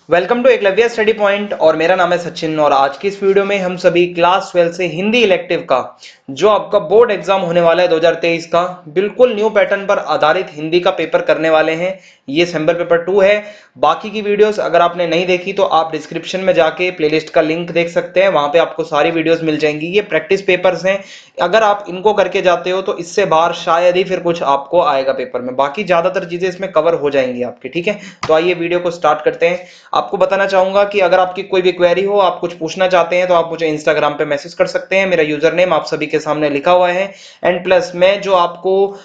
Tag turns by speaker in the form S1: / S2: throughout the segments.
S1: Welcome to Eklavya study point और मेरा नाम है सचिन। और आज की इस वीडियो में हम सभी क्लास 12 से हिंदी इलेक्टिव का जो आपका बोर्ड एग्जाम होने वाला है 2023 का बिल्कुल न्यू पैटर्न पर आधारित हिंदी का पेपर करने वाले हैं। ये सैंपल पेपर 2 है। बाकी की वीडियोस अगर आपने नहीं देखी तो आप डिस्क्रिप्शन में जाके प्लेलिस्ट का लिंक देख सकते हैं, वहां पे आपको सारी वीडियोस मिल जाएंगी। ये प्रैक्टिस पेपर्स हैं, अगर आप इनको करके जाते हो तो इससे बाहर शायद ही फिर कुछ आपको आएगा पेपर में, बाकी ज्यादातर चीजें इसमें कवर हो जाएंगी आपकी। ठीक है, तो आइए वीडियो को स्टार्ट करते हैं। आपको बताना चाहूंगा कि अगर आपकी कोई भी क्वेरी हो, आप कुछ पूछना चाहते हैं तो आप मुझे इंस्टाग्राम पे मैसेज कर सकते हैं। मेरा यूजर नेम आप सभी के सामने लिखा हुआ है। एंड प्लस मैं जो आपको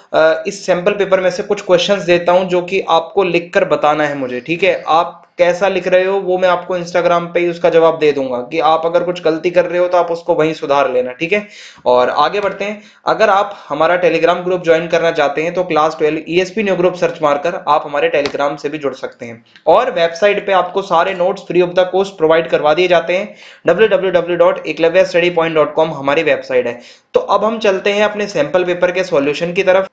S1: इस सैंपल पेपर में से कुछ क्वेश्चंस देता हूं जो कि आपको लिखकर बताना है मुझे। ठीक है, आप कैसा लिख रहे हो वो मैं आपको इंस्टाग्राम पे ही उसका जवाब दे दूंगा कि आप अगर कुछ गलती कर रहे हो तो आप उसको वहीं सुधार लेना। ठीक है, और आगे बढ़ते हैं। अगर आप हमारा टेलीग्राम ग्रुप ज्वाइन करना चाहते हैं तो class 12 ESP new group search मारकर आप हमारे टेलीग्राम से भी जुड़ सकते हैं। और वेबसाइट पे आपको सारे notes free of the cost provide करवा दिए जाते हैं। www.eklavyastudypoint.com हमारी वेबसाइट है। तो अब हम चलते हैं अपने सैंपल पेपर के सॉल्यूशन की तरफ।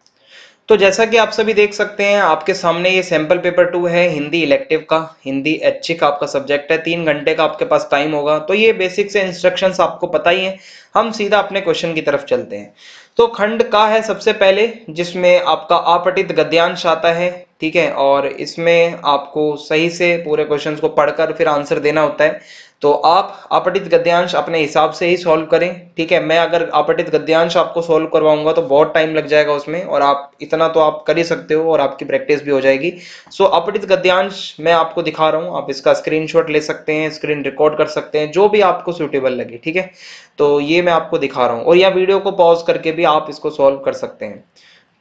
S1: तो जैसा कि आप सभी देख सकते हैं आपके सामने ये सैंपल पेपर 2 है हिंदी इलेक्टिव का। हिंदी ऐच्छिक आपका सब्जेक्ट है, 3 घंटे का आपके पास टाइम होगा। तो ये बेसिक से इंस्ट्रक्शंस आपको पता ही है। हम सीधा अपने क्वेश्चन की तरफ चलते हैं। तो खंड का है सबसे पहले, जिसमें आपका अपठित गद्यांश आता है। ठीक है, और इसमें आपको सही से पूरे क्वेश्चंस को पढ़कर फिर आंसर देना होता है। तो आप अपठित गद्यांश अपने हिसाब से ही सॉल्व करें। ठीक है, मैं अगर अपठित गद्यांश आपको सॉल्व करवाऊंगा तो बहुत टाइम लग जाएगा उसमें, और आप इतना तो आप कर ही सकते हो और आपकी प्रैक्टिस भी हो जाएगी। सो अपठित गद्यांश मैं आपको दिखा रहा हूं, आप इसका स्क्रीनशॉट ले सकते हैं, स्क्रीन रिकॉर्ड कर सकते हैं, जो भी आपको सुटेबल लगे। ठीक है, तो ये मैं आपको दिखा रहा हूँ, और यह वीडियो को पॉज करके भी आप इसको सॉल्व कर सकते हैं।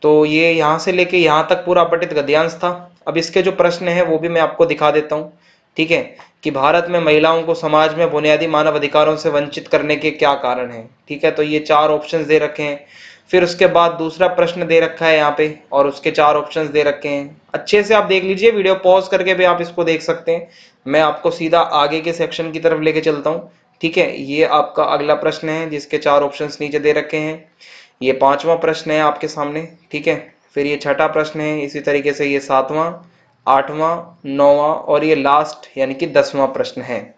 S1: तो ये यहाँ से लेके यहाँ तक पूरा अपठित गद्यांश था। अब इसके जो प्रश्न है वो भी मैं आपको दिखा देता हूँ। ठीक है, कि भारत में महिलाओं को समाज में बुनियादी मानव अधिकारों से वंचित करने के क्या कारण हैं। ठीक है, तो ये 4 ऑप्शंस दे रखे हैं। फिर उसके बाद दूसरा प्रश्न दे रखा है यहाँ पे, और उसके 4 ऑप्शंस दे रखे हैं। अच्छे से आप देख लीजिए, वीडियो पॉज करके भी आप इसको देख सकते हैं। मैं आपको सीधा आगे के सेक्शन की तरफ लेके चलता हूँ। ठीक है, ये आपका अगला प्रश्न है जिसके 4 ऑप्शंस नीचे दे रखे हैं। ये 5वां प्रश्न है आपके सामने। ठीक है, फिर ये 6ठा प्रश्न है, इसी तरीके से ये 7वां, 8वां, 9वां और ये लास्ट यानी कि 10वां प्रश्न है।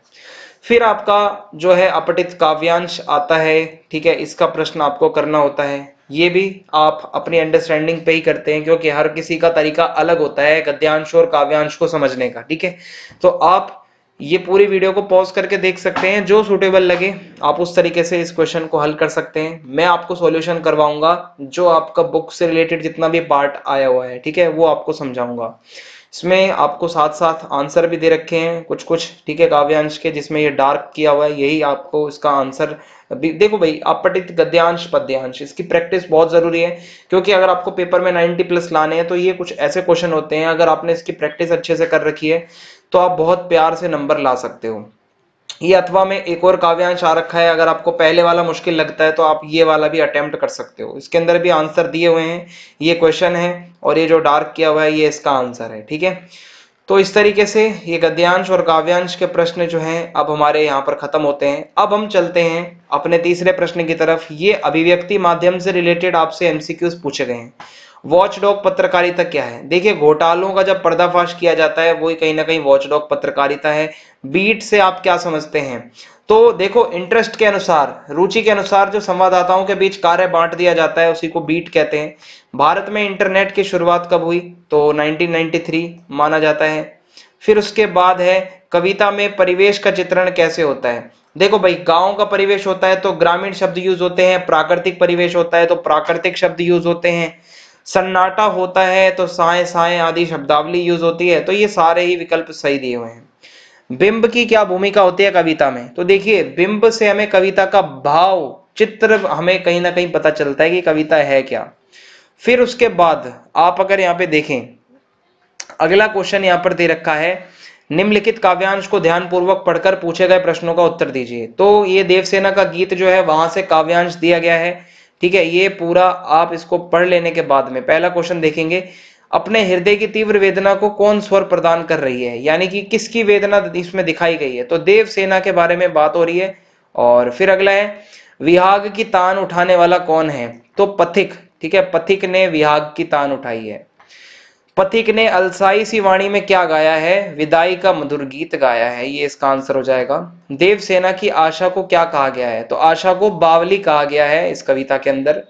S1: फिर आपका जो है अपठित काव्यांश आता है। ठीक है, इसका प्रश्न आपको करना होता है। ये भी आप अपनी अंडरस्टैंडिंग पे ही करते हैं, क्योंकि हर किसी का तरीका अलग होता है गद्यांश और काव्यांश को समझने का। ठीक है, तो आप ये पूरी वीडियो को पॉज करके देख सकते हैं, जो सुटेबल लगे आप उस तरीके से इस क्वेश्चन को हल कर सकते हैं। मैं आपको सॉल्यूशन करवाऊंगा जो आपका बुक से रिलेटेड जितना भी पार्ट आया हुआ है। ठीक है, वो आपको समझाऊंगा। इसमें आपको साथ साथ आंसर भी दे रखे हैं कुछ कुछ। ठीक है, काव्यांश के जिसमें ये डार्क किया हुआ है, यही आपको इसका आंसर देखो भाई। अपठित गद्यांश पद्यांश इसकी प्रैक्टिस बहुत जरूरी है, क्योंकि अगर आपको पेपर में 90 प्लस लाने हैं तो ये कुछ ऐसे क्वेश्चन होते हैं, अगर आपने इसकी प्रैक्टिस अच्छे से कर रखी है तो आप बहुत प्यार से नंबर ला सकते हो। ये अथवा में एक और काव्यांश आ रखा है, अगर आपको पहले वाला मुश्किल लगता है तो आप ये वाला भी अटेम्प्ट कर सकते हो। इसके अंदर भी आंसर दिए हुए हैं, ये क्वेश्चन है और ये जो डार्क किया हुआ है ये इसका आंसर है। ठीक है, तो इस तरीके से ये गद्यांश और काव्यांश के प्रश्न जो हैं अब हमारे यहाँ पर खत्म होते हैं। अब हम चलते हैं अपने तीसरे प्रश्न की तरफ। ये अभिव्यक्ति माध्यम से रिलेटेड आपसे एमसीक्यूज पूछे गए हैं। वॉचडॉग पत्रकारिता क्या है? देखिए, घोटालों का जब पर्दाफाश किया जाता है वही कहीं ना कहीं वॉचडॉग पत्रकारिता है। बीट से आप क्या समझते हैं? तो देखो, इंटरेस्ट के अनुसार, रुचि के अनुसार जो संवाददाताओं के बीच कार्य बांट दिया जाता है उसी को बीट कहते हैं। भारत में इंटरनेट की शुरुआत कब हुई? तो 1993 माना जाता है। फिर उसके बाद है कविता में परिवेश का चित्रण कैसे होता है? देखो भाई, गांव का परिवेश होता है तो ग्रामीण शब्द यूज होते हैं, प्राकृतिक परिवेश होता है तो प्राकृतिक शब्द यूज होते हैं, सन्नाटा होता है तो साए साए आदि शब्दावली यूज होती है। तो ये सारे ही विकल्प सही दिए हुए हैं। बिंब की क्या भूमिका होती है कविता में? तो देखिए, बिंब से हमें कविता का भाव चित्र हमें कहीं ना कहीं पता चलता है कि कविता है क्या। फिर उसके बाद आप अगर यहाँ पे देखें, अगला क्वेश्चन यहाँ पर दे रखा है, निम्नलिखित काव्यांश को ध्यानपूर्वक पढ़कर पूछे गए प्रश्नों का उत्तर दीजिए। तो ये देवसेना का गीत जो है वहां से काव्यांश दिया गया है। ठीक है, ये पूरा आप इसको पढ़ लेने के बाद में पहला क्वेश्चन देखेंगे, अपने हृदय की तीव्र वेदना को कौन स्वर प्रदान कर रही है, यानी कि किसकी वेदना इसमें दिखाई गई है? तो देवसेना के बारे में बात हो रही है। और फिर अगला है, विहाग की तान उठाने वाला कौन है? तो पथिक। ठीक है, पथिक ने विहाग की तान उठाई है। पथिक ने अलसाई सी वाणी में क्या गाया है? विदाई का मधुर गीत गाया है, ये इसका आंसर हो जाएगा। देवसेना की आशा को क्या कहा गया है? तो आशा को बावली कहा गया है इस कविता के अंदर।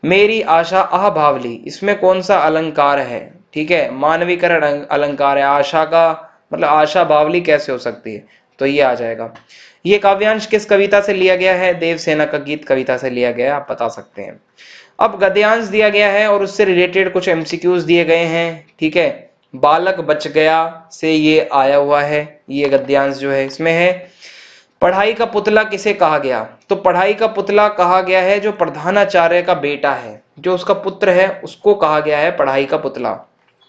S1: मेरी आशा आह बावली, इसमें कौन सा अलंकार है? ठीक है, मानवीकरण अलंकार है। आशा का मतलब आशा बावली कैसे हो सकती है? तो ये आ जाएगा। ये काव्यांश किस कविता से लिया गया है? देवसेना का गीत कविता से लिया गया है, आप बता सकते हैं। अब गद्यांश दिया गया है और उससे रिलेटेड कुछ एमसीक्यूज दिए गए हैं। ठीक है, बालक बच गया से ये आया हुआ है, ये गद्यांश जो है इसमें है। पढ़ाई का पुतला किसे कहा गया? तो पढ़ाई का पुतला कहा गया है जो प्रधानाचार्य का बेटा है, जो उसका पुत्र है, उसको कहा गया है पढ़ाई का पुतला।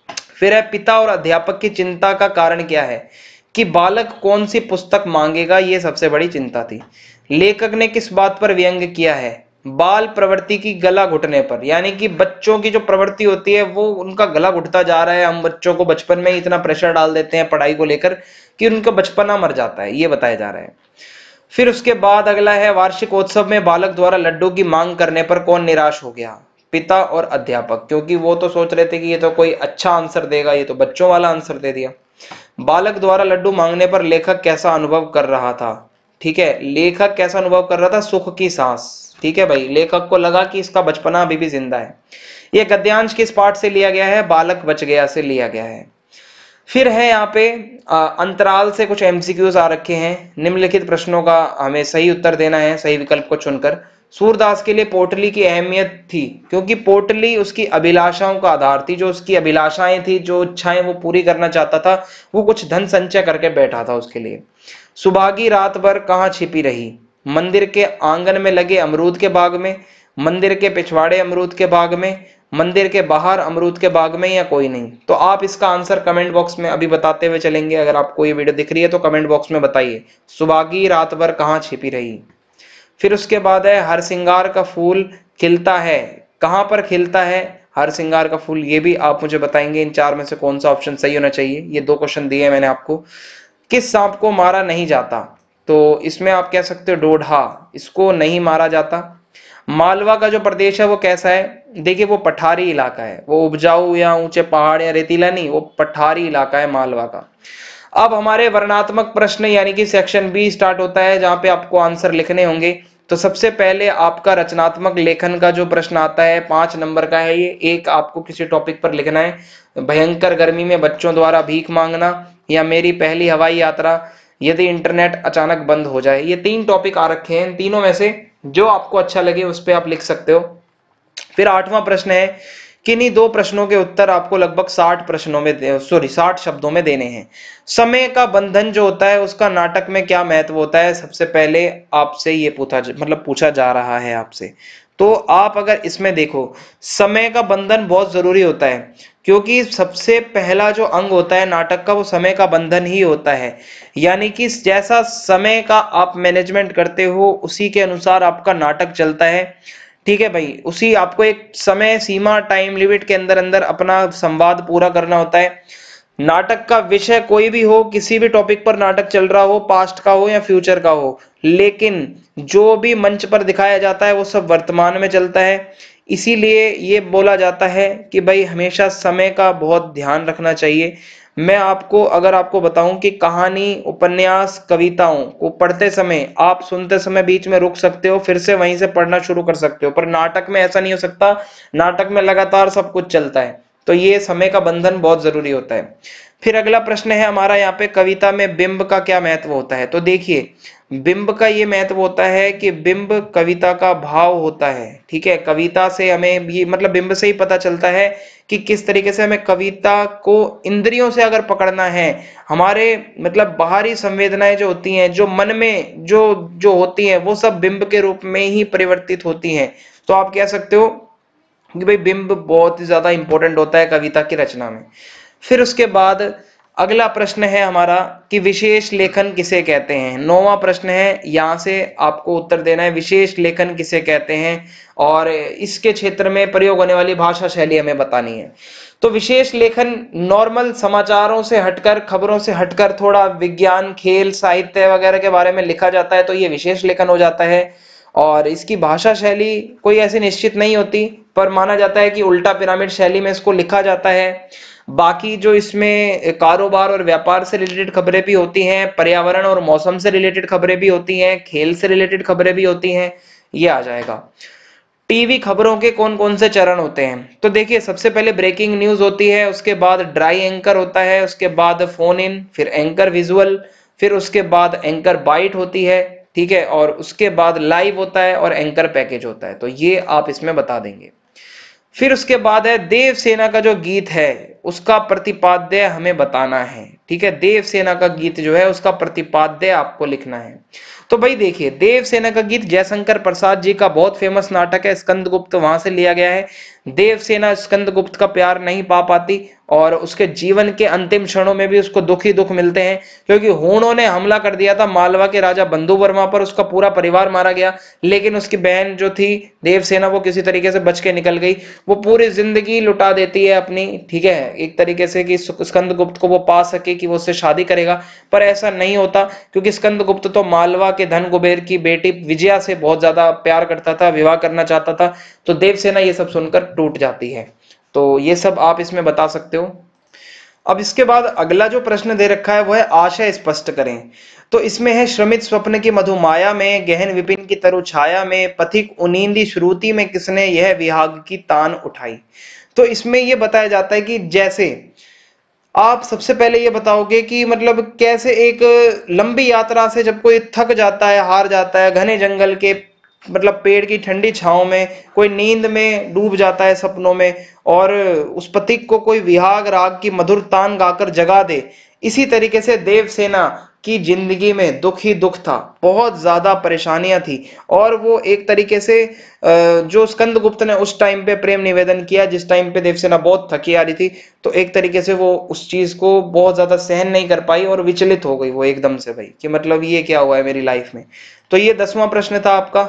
S1: फिर है, पिता और अध्यापक की चिंता का कारण क्या है? कि बालक कौन सी पुस्तक मांगेगा, ये सबसे बड़ी चिंता थी। लेखक ने किस बात पर व्यंग किया है? बाल प्रवृत्ति की गला घुटने पर, यानी कि बच्चों की जो प्रवृत्ति होती है वो उनका गला घुटता जा रहा है। हम बच्चों को बचपन में ही इतना प्रेशर डाल देते हैं पढ़ाई को लेकर कि उनका बचपना मर जाता है, ये बताया जा रहा है। फिर उसके बाद अगला है, वार्षिकोत्सव में बालक द्वारा लड्डू की मांग करने पर कौन निराश हो गया? पिता और अध्यापक, क्योंकि वो तो सोच रहे थे कि ये तो कोई अच्छा आंसर देगा, ये तो बच्चों वाला आंसर दे दिया। बालक द्वारा लड्डू मांगने पर लेखक कैसा अनुभव कर रहा था? ठीक है, लेखक कैसा अनुभव कर रहा था? सुख की सांस। ठीक है भाई, लेखक को लगा कि इसका बचपना अभी भी जिंदा है। यह गद्यांश किस पाठ से लिया गया है? बालक बच गया से लिया गया है। फिर है यहाँ पे अंतराल से कुछ एमसीक्यूज आ रखे हैं। निम्नलिखित प्रश्नों का हमें सही उत्तर देना है, सही विकल्प को चुनकर। सूरदास के लिए पोटली की अहमियत थी क्योंकि पोटली उसकी अभिलाषाओं का आधार थी। जो उसकी अभिलाषाएं थी, जो इच्छाएं वो पूरी करना चाहता था, वो कुछ धन संचय करके बैठा था उसके लिए। सुभागी रात भर कहाँ छिपी रही? मंदिर के आंगन में लगे अमरूद के बाग में, मंदिर के पिछवाड़े अमरूद के बाग में, मंदिर के बाहर अमरूद के बाग में, या कोई नहीं। तो आप इसका आंसर कमेंट बॉक्स में अभी बताते हुए चलेंगे। अगर आपको ये वीडियो दिख रही है तो कमेंट बॉक्स में बताइए, सुभागी रात भर कहाँ छिपी रही। फिर उसके बाद है, हर सिंगार का फूल खिलता है, कहां पर खिलता है हर सिंगार का फूल? ये भी आप मुझे बताएंगे इन चार में से कौन सा ऑप्शन सही होना चाहिए। ये दो क्वेश्चन दिए मैंने आपको। किस सांप को मारा नहीं जाता? तो इसमें आप कह सकते हो डोढ़ा, इसको नहीं मारा जाता। मालवा का जो प्रदेश है वो कैसा है? देखिए, वो पठारी इलाका है, वो उपजाऊ या ऊंचे पहाड़ या रेतीला नहीं, वो पठारी इलाका है मालवा का। अब हमारे वर्णनात्मक प्रश्न यानी कि सेक्शन बी स्टार्ट होता है, जहां पे आपको आंसर लिखने होंगे। तो सबसे पहले आपका रचनात्मक लेखन का जो प्रश्न आता है 5 नंबर का है। ये एक आपको किसी टॉपिक पर लिखना है। भयंकर गर्मी में बच्चों द्वारा भीख मांगना, या मेरी पहली हवाई यात्रा, यदि इंटरनेट अचानक बंद हो जाए। ये 3 टॉपिक आ रखे हैं। इन तीनों में से जो आपको अच्छा लगे उस पर आप लिख सकते हो। फिर 8वां प्रश्न है, किन्हीं 2 प्रश्नों के उत्तर आपको लगभग 60 शब्दों में देने हैं। समय का बंधन जो होता है उसका नाटक में क्या महत्व होता है? सबसे पहले आपसे ये पूछा जा रहा है आपसे। तो आप अगर इसमें देखो, समय का बंधन बहुत जरूरी होता है, क्योंकि सबसे पहला जो अंग होता है नाटक का वो समय का बंधन ही होता है। यानी कि जैसा समय का आप मैनेजमेंट करते हो उसी के अनुसार आपका नाटक चलता है। ठीक है भाई, उसी आपको एक समय सीमा टाइम लिमिट के अंदर अंदर अपना संवाद पूरा करना होता है। नाटक का विषय कोई भी हो, किसी भी टॉपिक पर नाटक चल रहा हो, पास्ट का हो या फ्यूचर का हो, लेकिन जो भी मंच पर दिखाया जाता है वो सब वर्तमान में चलता है। इसीलिए ये बोला जाता है कि भाई हमेशा समय का बहुत ध्यान रखना चाहिए। मैं आपको अगर आपको बताऊं कि कहानी, उपन्यास, कविताओं को पढ़ते समय आप सुनते समय बीच में रुक सकते हो, फिर से वहीं से पढ़ना शुरू कर सकते हो, पर नाटक में ऐसा नहीं हो सकता। नाटक में लगातार सब कुछ चलता है, तो ये समय का बंधन बहुत जरूरी होता है। फिर अगला प्रश्न है हमारा यहाँ पे, कविता में बिंब का क्या महत्व होता है? तो देखिए, बिंब का ये महत्व होता है कि बिंब कविता का भाव होता है। ठीक है, कविता से हमें ये मतलब बिंब से ही पता चलता है कि किस तरीके से हमें कविता को इंद्रियों से अगर पकड़ना है, हमारे मतलब बाहरी संवेदनाएं जो होती हैं, जो मन में जो जो होती हैं, वो सब बिंब के रूप में ही परिवर्तित होती हैं। तो आप कह सकते हो कि भाई बिंब बहुत ही ज्यादा इंपॉर्टेंट होता है कविता की रचना में। फिर उसके बाद अगला प्रश्न है हमारा कि विशेष लेखन किसे कहते हैं? 9वां प्रश्न है, यहां से आपको उत्तर देना है विशेष लेखन किसे कहते हैं, और इसके क्षेत्र में प्रयोग होने वाली भाषा शैली हमें बतानी है। तो विशेष लेखन नॉर्मल समाचारों से हटकर, खबरों से हटकर थोड़ा विज्ञान, खेल, साहित्य वगैरह के बारे में लिखा जाता है, तो ये विशेष लेखन हो जाता है। और इसकी भाषा शैली कोई ऐसी निश्चित नहीं होती, पर माना जाता है कि उल्टा पिरामिड शैली में इसको लिखा जाता है। बाकी जो इसमें कारोबार और व्यापार से रिलेटेड खबरें भी होती हैं, पर्यावरण और मौसम से रिलेटेड खबरें भी होती हैं, खेल से रिलेटेड खबरें भी होती हैं, ये आ जाएगा। टीवी खबरों के कौन कौन से चरण होते हैं? तो देखिए, सबसे पहले ब्रेकिंग न्यूज होती है, उसके बाद ड्राई एंकर होता है, उसके बाद फोन इन, फिर एंकर विजुअल, फिर उसके बाद एंकर बाइट होती है, ठीक है, और उसके बाद लाइव होता है और एंकर पैकेज होता है। तो ये आप इसमें बता देंगे। फिर उसके बाद है देव सेना का जो गीत है उसका प्रतिपाद्य हमें बताना है, ठीक है, देव सेना का गीत जो है उसका प्रतिपाद्य आपको लिखना है। तो भाई देखिए, देव सेना का गीत जयशंकर प्रसाद जी का बहुत फेमस नाटक है, स्कंदगुप्त, वहां से लिया गया है। देव सेना स्कंदगुप्त का प्यार नहीं पा पाती और उसके जीवन के अंतिम क्षणों में भी उसको दुख ही दुख मिलते हैं, क्योंकि हूणों ने हमला कर दिया था मालवा के राजा बंधु वर्मा पर, उसका पूरा परिवार मारा गया, लेकिन उसकी बहन जो थी देवसेना वो किसी तरीके से बच के निकल गई। वो पूरी जिंदगी लुटा देती है अपनी, ठीक है, एक तरीके से कि स्कंदगुप्त को वो पा सके कि वो उससे शादी करेगा, पर ऐसा नहीं होता, क्योंकि स्कंदगुप्त तो मालवा के धन कुबेर की बेटी विजया से बहुत ज्यादा प्यार करता था, विवाह करना चाहता था। तो देवसेना ये सब सुनकर टूट जाती है। तो ये सब आप इसमें बता सकते हो। अब इसके बाद अगला जो प्रश्न दे रखा है वो है आशय स्पष्ट करें। तो इसमें है श्रमित स्वप्न की मधुमाया में, गहन विपिन की तरु छाया में, पथिक उनींदी श्रुति में किसने यह विहाग की तान उठाई। तो इसमें यह बताया जाता है कि जैसे आप सबसे पहले ये बताओगे कि मतलब कैसे एक लंबी यात्रा से जब कोई थक जाता है, हार जाता है, घने जंगल के मतलब पेड़ की ठंडी छांव में, कोई नींद में डूब जाता है सपनों में, और उस पथिक को कोई विहाग राग की मधुर तान गाकर जगा दे। इसी तरीके से देवसेना की जिंदगी में दुख ही दुख था, बहुत ज्यादा परेशानियां थी, और वो एक तरीके से जो स्कंदगुप्त ने उस टाइम पे प्रेम निवेदन किया, जिस टाइम पे देवसेना बहुत थकी आ रही थी, तो एक तरीके से वो उस चीज को बहुत ज्यादा सहन नहीं कर पाई और विचलित हो गई वो एकदम से, भाई कि मतलब ये क्या हुआ है मेरी लाइफ में। तो ये 10वां प्रश्न था आपका,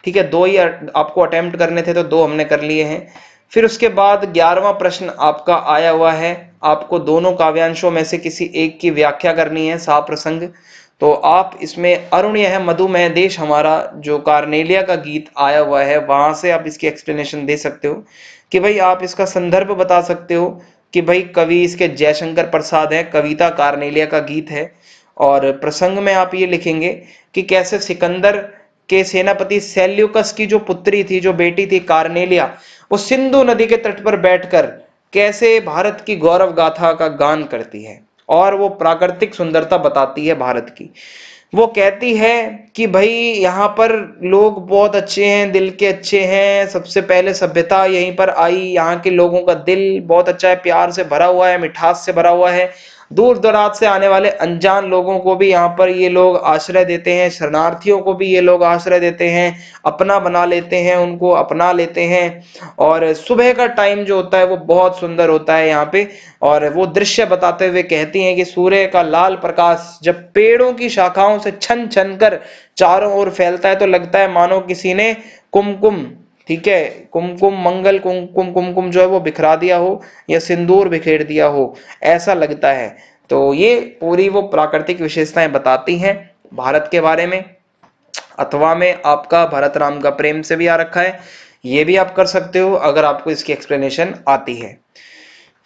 S1: ठीक है, 2 ही आपको अटेम्प्ट करने थे तो 2 हमने कर लिए हैं। फिर उसके बाद 11वां प्रश्न आपका आया हुआ है, आपको दोनों काव्यांशों में से किसी एक की व्याख्या करनी है, सा प्रसंग। तो आप इसमें अरुण यह मधुमेह देश हमारा जो कार्नेलिया का गीत आया हुआ है वहां से आप इसकी एक्सप्लेनेशन दे सकते हो, कि भाई आप इसका संदर्भ बता सकते हो कि भाई कवि इसके जयशंकर प्रसाद है, कविता कार्नेलिया का गीत है, और प्रसंग में आप ये लिखेंगे कि कैसे सिकंदर के सेनापति सेल्यूकस की जो पुत्री थी, जो बेटी थी कार्नेलिया, वो सिंधु नदी के तट पर बैठकर कैसे भारत की गौरव गाथा का गान करती है और वो प्राकृतिक सुंदरता बताती है भारत की। वो कहती है कि भाई यहाँ पर लोग बहुत अच्छे हैं, दिल के अच्छे हैं, सबसे पहले सभ्यता यहीं पर आई, यहाँ के लोगों का दिल बहुत अच्छा है, प्यार से भरा हुआ है, मिठास से भरा हुआ है, दूर दराज से आने वाले अनजान लोगों को भी यहाँ पर ये लोग आश्रय देते हैं, शरणार्थियों को भी ये लोग आश्रय देते हैं, अपना बना लेते हैं, उनको अपना लेते हैं। और सुबह का टाइम जो होता है वो बहुत सुंदर होता है यहाँ पे, और वो दृश्य बताते हुए कहती हैं कि सूर्य का लाल प्रकाश जब पेड़ों की शाखाओं से छन छन कर चारों ओर फैलता है तो लगता है मानो किसी ने कुमकुम, ठीक है, कुमकुम मंगल कुमकुम कुमकुम जो है वो बिखरा दिया हो या सिंदूर बिखेर दिया हो, ऐसा लगता है। तो ये पूरी वो प्राकृतिक विशेषताएं बताती हैं भारत के बारे में। अथवा में आपका भरत राम का प्रेम से भी आ रखा है, ये भी आप कर सकते हो अगर आपको इसकी एक्सप्लेनेशन आती है।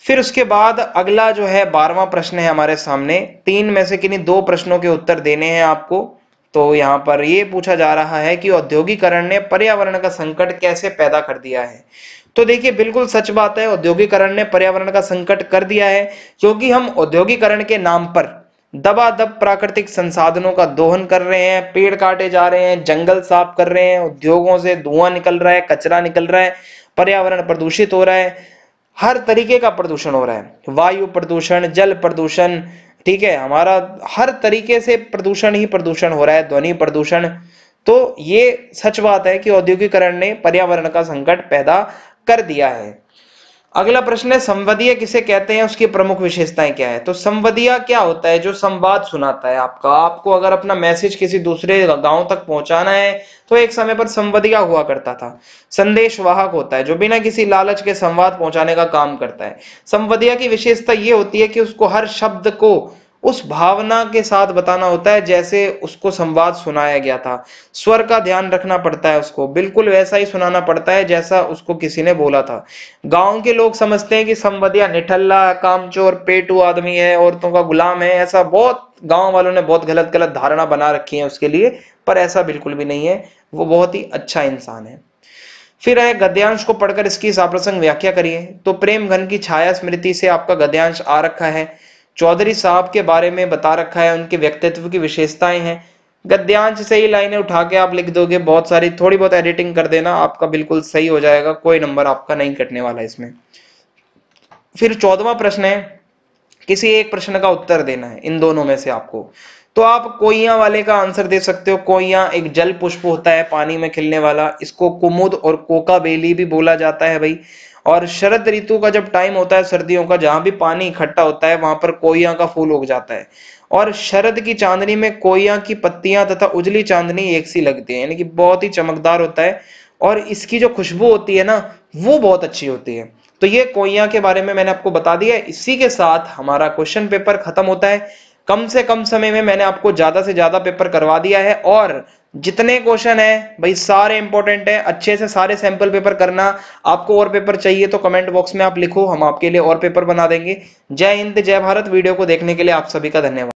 S1: फिर उसके बाद अगला जो है 12वां प्रश्न है हमारे सामने, 3 में से किन्हीं 2 प्रश्नों के उत्तर देने हैं आपको। तो यहाँ पर ये पूछा जा रहा है कि औद्योगिकरण ने पर्यावरण का संकट कैसे पैदा कर दिया है। तो देखिए, बिल्कुल सच बात है, औद्योगिकरण ने पर्यावरण का संकट कर दिया है, क्योंकि हम औद्योगिकरण के नाम पर दबादब प्राकृतिक संसाधनों का दोहन कर रहे हैं, पेड़ काटे जा रहे हैं, जंगल साफ कर रहे हैं, उद्योगों से धुआं निकल रहा है, कचरा निकल रहा है, पर्यावरण प्रदूषित हो रहा है, हर तरीके का प्रदूषण हो रहा है, वायु प्रदूषण, जल प्रदूषण, ठीक है, हमारा हर तरीके से प्रदूषण ही प्रदूषण हो रहा है, ध्वनि प्रदूषण। तो ये सच बात है कि औद्योगिकरण ने पर्यावरण का संकट पैदा कर दिया है। अगला प्रश्न है संवादीय किसे कहते हैं, उसकी प्रमुख विशेषताएं क्या है। तो संवादीय क्या होता है, जो संवाद सुनाता है आपका, आपको अगर अपना मैसेज किसी दूसरे गांव तक पहुंचाना है तो एक समय पर संवादीय हुआ करता था। संदेश वाहक होता है जो बिना किसी लालच के संवाद पहुंचाने का काम करता है। संवादीय की विशेषता ये होती है कि उसको हर शब्द को उस भावना के साथ बताना होता है जैसे उसको संवाद सुनाया गया था। स्वर का ध्यान रखना पड़ता है, उसको बिल्कुल वैसा ही सुनाना पड़ता है जैसा उसको किसी ने बोला था। गांव के लोग समझते हैं कि संवदिया निठल्ला, कामचोर, पेटू आदमी है, औरतों का गुलाम है। ऐसा बहुत गांव वालों ने बहुत गलत गलत धारणा बना रखी है उसके लिए, पर ऐसा बिल्कुल भी नहीं है। वो बहुत ही अच्छा इंसान है। फिर है गद्यांश को पढ़कर इसकी साप्रसंग व्याख्या करिए। तो प्रेम घन की छाया स्मृति से आपका गद्यांश आ रखा है। चौधरी साहब के बारे में बता रखा है, उनके व्यक्तित्व की विशेषताएं हैं। गद्यांश से ही लाइनें उठा के आप लिख दोगे, बहुत सारी थोड़ी बहुत एडिटिंग कर देना, आपका बिल्कुल सही हो जाएगा, कोई नंबर आपका नहीं कटने वाला इसमें। फिर 14वां प्रश्न है, किसी एक प्रश्न का उत्तर देना है इन दोनों में से आपको। तो आप कोइया वाले का आंसर दे सकते हो। कोइया एक जल पुष्प होता है, पानी में खिलने वाला। इसको कुमुद और कोका बेली भी बोला जाता है भाई। और शरद ऋतु का जब टाइम होता है, सर्दियों का, जहां भी पानी इकट्ठा होता है वहां पर कोइया का फूल उग जाता है। और शरद की चांदनी में कोइया की पत्तियां तथा उजली चांदनी एक सी लगती है, यानी कि बहुत ही चमकदार होता है। और इसकी जो खुशबू होती है ना, वो बहुत अच्छी होती है। तो ये कोइया के बारे में मैंने आपको बता दिया है। इसी के साथ हमारा क्वेश्चन पेपर खत्म होता है। कम से कम समय में मैंने आपको ज्यादा से ज्यादा पेपर करवा दिया है, और जितने क्वेश्चन है भाई सारे इंपॉर्टेंट है। अच्छे से सारे सैंपल पेपर करना। आपको और पेपर चाहिए तो कमेंट बॉक्स में आप लिखो, हम आपके लिए और पेपर बना देंगे। जय हिंद, जय भारत। वीडियो को देखने के लिए आप सभी का धन्यवाद।